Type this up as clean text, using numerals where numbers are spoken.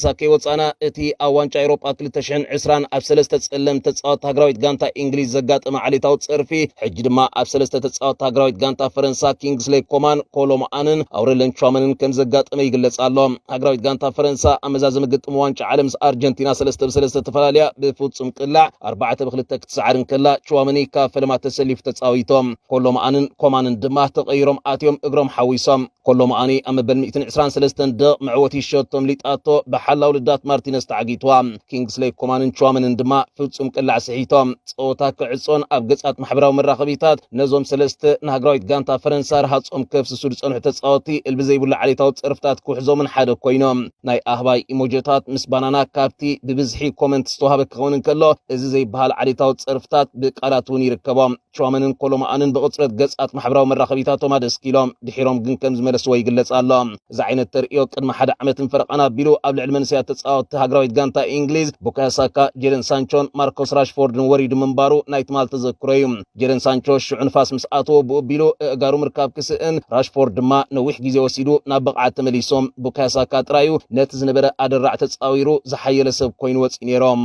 ሳከይ ወፃና እቲ ኣብ ዋንጫ ኤውሮጳ 2020 ኣብ 3 ጸለምቲ ተጻወት ሃገራዊት ጋንታ እንግሊዝ ዘጋጠመ ዓሌታዊ ጽርፊ ሕጂ ድማ ኣብ 3 ተጻወት ሃገራዊት ጋንታ ፈረንሳ ኪንግስሌይ ኮማን ኮሎማንን አውሬሊያን ቹዋመንን ከም ዘጋጠመ ይግለጽ ኣሎ። ሃገራዊት ጋንታ ፈረንሳ ኣመዛዘመ ግጥም ዋንጫ ዓለም ኣርጀንቲና 3-3 ተፈላለያ ብፍጹም ቅላዕ 4-2 ክትሰዓርን ከላ ቹዋመኒ ካብ ፈለማ ተሰሊፉ ተጻዊቶም ኮማንን ድማ ተቐይሮም ኣትዮም እግሮም ሓዊሶም ኮሎማኒ ኣብ መበል 123 ደቕ መዕወቲ ሸቶም ሊጣቶ በሓላው ልዳት ማርቲነስ ተዓጊትዋ ኪንግስሌይ ኮማንን ቹዋመንን ድማ ፍጹም ቅላዕ ስሒቶም ጸወታ ክዕጾን ኣብ ገጻት ማሕበራዊ መራኸቢታት ነዞም ሰለስተ ንሃገራዊት ጋንታ ፈረንሳ ረሃጾም ከፍስሱ ዝጸንሑ ተጻወቲ እልብዘይብሉ ዓሌታዊ ጽርፍታት ክውሕዞምን ሓደ ኮይኖም ናይ ኣህባይ ኢሞጂታት ምስ ባናና ካብቲ ብብዝሒ ኮመንት ዝተዋሃበ ክኸውን እንከሎ እዚ ዘይበሃል ዓሌታዊ ጽርፍታት ብቃላት እውን ይርከቦም ቹዋመንን ኮሎማንን ብቕጽበት ገጻት ማሕበራዊ መራኸቢታቶም ኣደስኪሎም ድሒሮም ግን ከም ዝመለስዎ ይግለጽ ኣሎ። እዚ ዓይነት ተርእዮ ቅድሚ ሓደ ዓመትን ፈረቐና ኣቢሉ ኣብ ልዕሊ መንስያት ተጻወቲ ሃገራዊት ጋንታ እንግሊዝ ቡካዮ ሳካ ጄደን ሳንቾን ማርኮስ ራሽፎርድን ወሪዱ ምንባሩ ናይ ትማል ተዘክሮ እዩ። ጄደን ሳንቾ ሽዑ ንፋስ ምስ ኣተዎ ብኡቢሉ እጋሩ ምርካብ ክስእን ራሽፎርድ ድማ ነዊሕ ግዜ ወሲዱ ናብ ብቕዓት ተመሊሶም ቡካዮ ሳካ ጥራዩ ነቲ ዝነበረ ኣደራዕ ተጻዊሩ ዝሓየለ ሰብ ኮይኑ ወፂ ነይሮም።